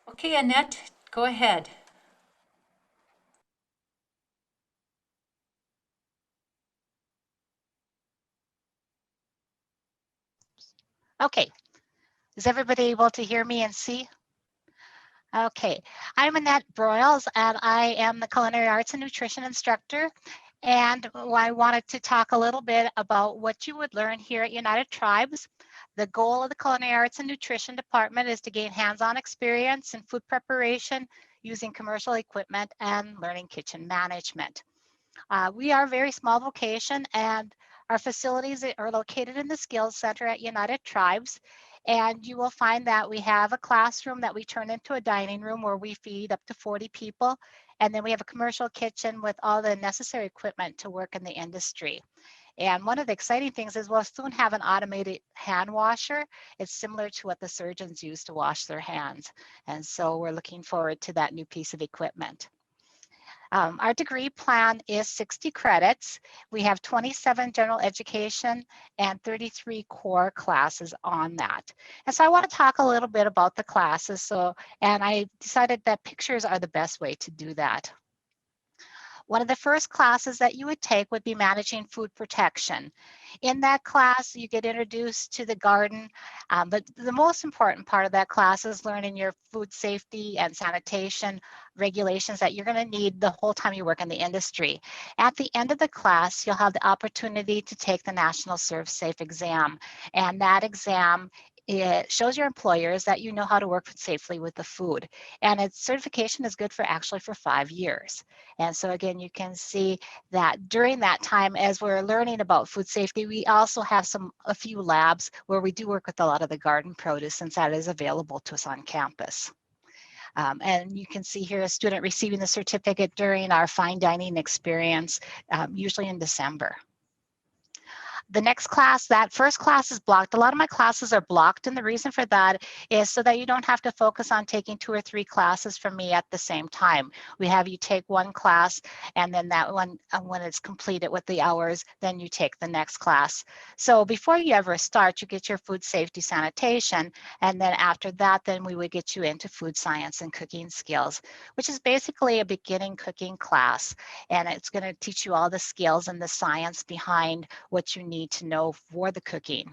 Okay, Annette, go ahead. Okay, is everybody able to hear me and see? Okay, I'm Annette Broyles and I am the Culinary Arts and Nutrition instructor. And I wanted to talk a little bit about what you would learn here at United Tribes. The goal of the Culinary Arts and Nutrition department is to gain hands-on experience in food preparation using commercial equipment and learning kitchen management. We are a very small vocation and our facilities are located in the Skills Center at United Tribes. And you will find that we have a classroom that we turn into a dining room where we feed up to 40 people. And then we have a commercial kitchen with all the necessary equipment to work in the industry. And one of the exciting things is we'll soon have an automated hand washer. It's similar to what the surgeons use to wash their hands. And so we're looking forward to that new piece of equipment. Our degree plan is 60 credits. We have 27 general education and 33 core classes on that. And so I want to talk a little bit about the classes. And I decided that pictures are the best way to do that. One of the first classes that you would take would be managing food protection. In that class, you get introduced to the garden, but the most important part of that class is learning your food safety and sanitation regulations that you're going to need the whole time you work in the industry. At the end of the class, you'll have the opportunity to take the National Serve Safe exam, and that exam it shows your employers that you know how to work safely with the food. And its certification is good for actually for 5 years. And so again, you can see that during that time, as we're learning about food safety, we also have a few labs where we do work with a lot of the garden produce since that is available to us on campus. And you can see here a student receiving the certificate during our fine dining experience, usually in December. The next class, that first class is blocked. A lot of my classes are blocked, and the reason for that is so that you don't have to focus on taking 2 or 3 classes from me at the same time. We have you take one class, and then that one, when it's completed with the hours, then you take the next class. So before you ever start, you get your food safety sanitation, and then after that, then we would get you into food science and cooking skills, which is basically a beginning cooking class, and it's going to teach you all the skills and the science behind what you need to know for the cooking.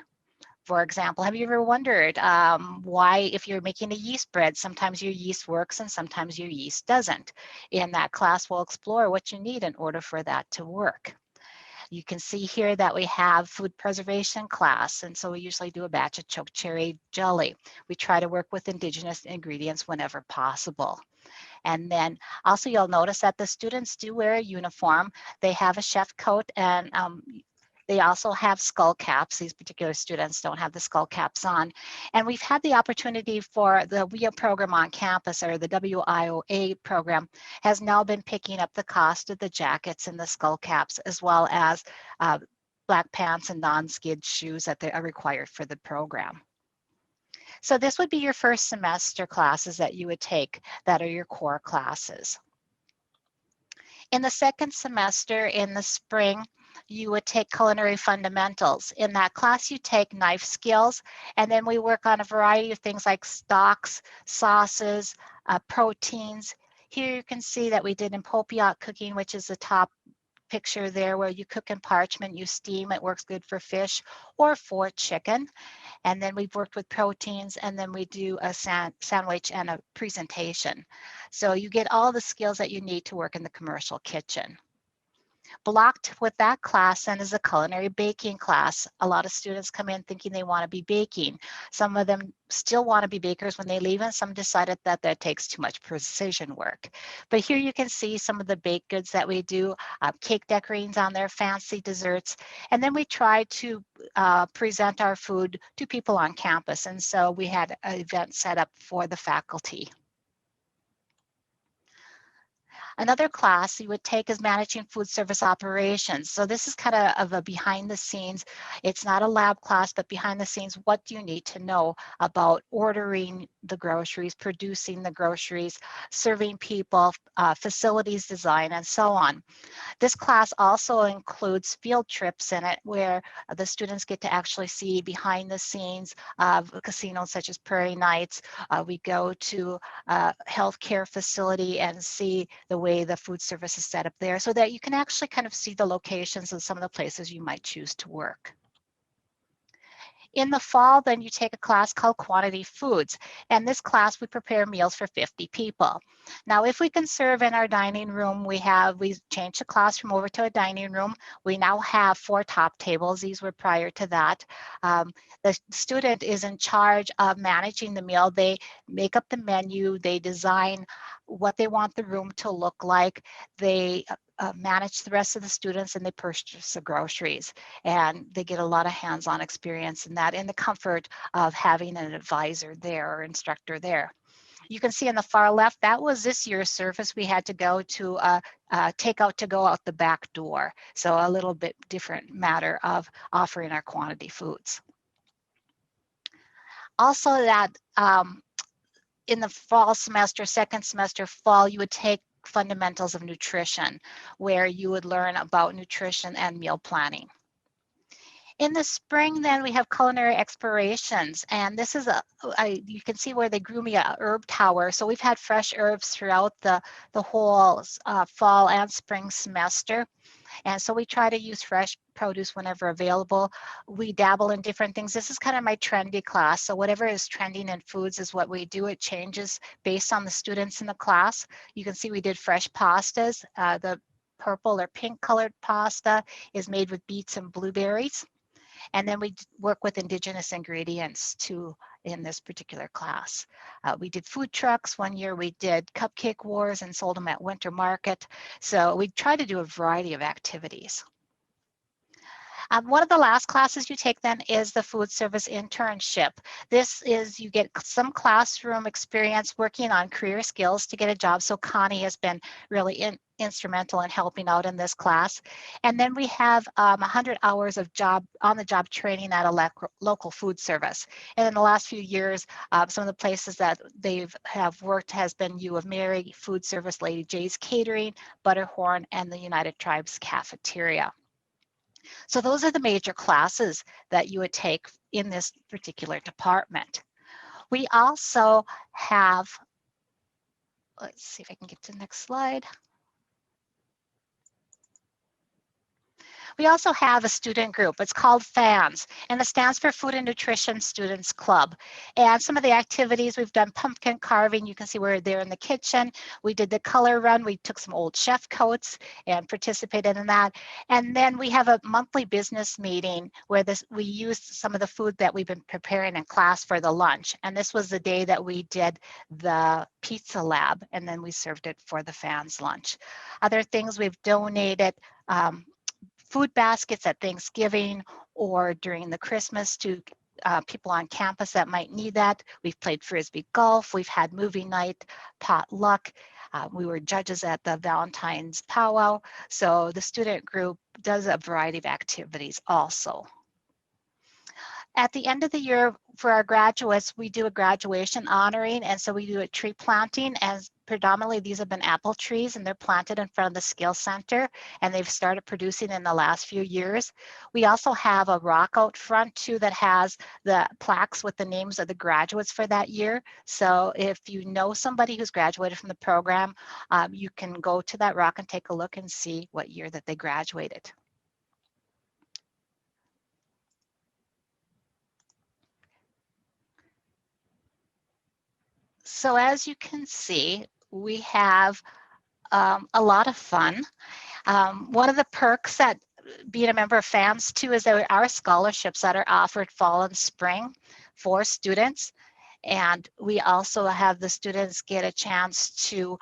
For example, have you ever wondered why, if you're making a yeast bread, sometimes your yeast works and sometimes your yeast doesn't? In that class, we'll explore what you need in order for that to work. You can see here that we have food preservation class, and so we usually do a batch of choke cherry jelly. We try to work with indigenous ingredients whenever possible. And then also you'll notice that the students do wear a uniform. They have a chef coat and they also have skull caps. These particular students don't have the skull caps on. And we've had the opportunity for the WIA program on campus, or the WIOA program, has now been picking up the cost of the jackets and the skull caps, as well as black pants and non-skid shoes that are required for the program. So this would be your first semester classes that you would take that are your core classes. In the second semester in the spring, you would take Culinary Fundamentals. In that class, you take knife skills, and then we work on a variety of things like stocks, sauces, proteins. Here you can see that we did in Popiot cooking, which is the top picture there, where you cook in parchment, you steam, it works good for fish or for chicken. And then we've worked with proteins, and then we do a sandwich and a presentation. So you get all the skills that you need to work in the commercial kitchen. Blocked with that class then is a culinary baking class. A lot of students come in thinking they want to be baking. Some of them still want to be bakers when they leave, and some decided that that takes too much precision work. But here you can see some of the baked goods that we do, cake decorations on there, fancy desserts, and then we try to present our food to people on campus. And so we had an event set up for the faculty. Another class you would take is managing food service operations. So this is kind of a behind the scenes. It's not a lab class, but behind the scenes, what do you need to know about ordering the groceries, producing the groceries, serving people, facilities design, and so on. This class also includes field trips in it where the students get to actually see behind the scenes of casinos such as Prairie Nights. We go to a healthcare facility and see the way the food service is set up there so that you can actually kind of see the locations of some of the places you might choose to work. In the fall, then you take a class called Quantity Foods. And this class, we prepare meals for 50 people. Now, if we can serve in our dining room, we changed the classroom over to a dining room. We now have 4 top tables. These were prior to that. The student is in charge of managing the meal. They make up the menu. They design what they want the room to look like. They manage the rest of the students, and they purchase the groceries, and they get a lot of hands-on experience in that, in the comfort of having an advisor there or instructor there. You can see on the far left, that was this year's service. We had to go to takeout to go out the back door. So a little bit different matter of offering our quantity foods. Also that in the fall semester, second semester, fall, you would take fundamentals of nutrition, where you would learn about nutrition and meal planning. In the spring, then we have Culinary Explorations, and this is you can see where they grew me a herb tower. So we've had fresh herbs throughout the whole fall and spring semester. And so we try to use fresh produce whenever available. We dabble in different things. This is kind of my trendy class. So whatever is trending in foods is what we do. It changes based on the students in the class. You can see we did fresh pastas. The purple or pink colored pasta is made with beets and blueberries. And then we work with indigenous ingredients too in this particular class. We did food trucks. One year we did cupcake wars and sold them at Winter Market. So we try to do a variety of activities. One of the last classes you take then is the food service internship. This is, you get some classroom experience working on career skills to get a job. So Connie has been really instrumental in helping out in this class. And then we have 100 hours of on-the-job training at a local food service. And in the last few years, some of the places that they have worked has been U of Mary Food Service, Lady J's Catering, Butterhorn, and the United Tribes Cafeteria. So those are the major classes that you would take in this particular department. We also have, let's see if I can get to the next slide. We also have a student group. It's called FANS, and it stands for Food and Nutrition Students Club. And some of the activities, we've done pumpkin carving. You can see we're there in the kitchen. We did the color run. We took some old chef coats and participated in that. And then we have a monthly business meeting where we used some of the food that we've been preparing in class for the lunch. And this was the day that we did the pizza lab, and then we served it for the FANS lunch. Other things, we've donated food baskets at Thanksgiving or during the Christmas to people on campus that might need that. We've played Frisbee golf. We've had movie night, potluck. We were judges at the Valentine's powwow. So the student group does a variety of activities also. At the end of the year, for our graduates, we do a graduation honoring, and so we do a tree planting, as predominantly these have been apple trees, and they're planted in front of the Skill Center, and they've started producing in the last few years. We also have a rock out front too that has the plaques with the names of the graduates for that year. So if you know somebody who's graduated from the program, you can go to that rock and take a look and see what year that they graduated. So as you can see, we have a lot of fun. One of the perks that being a member of FAMS too is there are scholarships that are offered fall and spring for students. And we also have the students get a chance to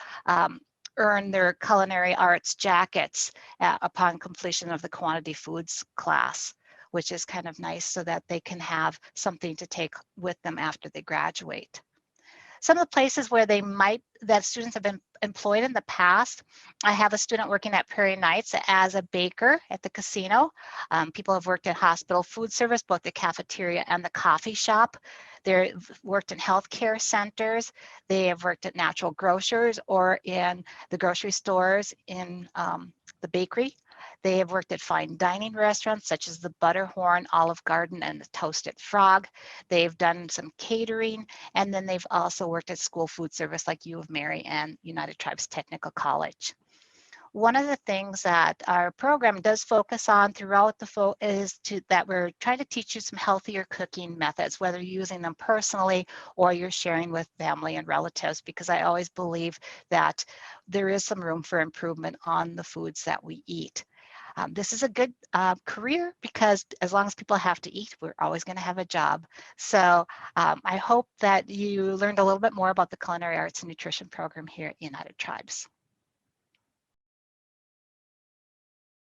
earn their Culinary Arts jackets upon completion of the Quantity Foods class, which is kind of nice so that they can have something to take with them after they graduate. Some of the places where that students have been employed in the past, I have a student working at Prairie Nights as a baker at the casino. People have worked in hospital food service, both the cafeteria and the coffee shop. They've worked in healthcare centers. They have worked at natural grocers or in the grocery stores in the bakery. They have worked at fine dining restaurants such as the Butterhorn, Olive Garden, and the Toasted Frog. They've done some catering, and then they've also worked at school food service like U of Mary and United Tribes Technical College. One of the things that our program does focus on throughout the is that we're trying to teach you some healthier cooking methods, whether you're using them personally or you're sharing with family and relatives, because I always believe that there is some room for improvement on the foods that we eat. This is a good career because as long as people have to eat, we're always going to have a job. So I hope that you learned a little bit more about the Culinary Arts and Nutrition program here at United Tribes.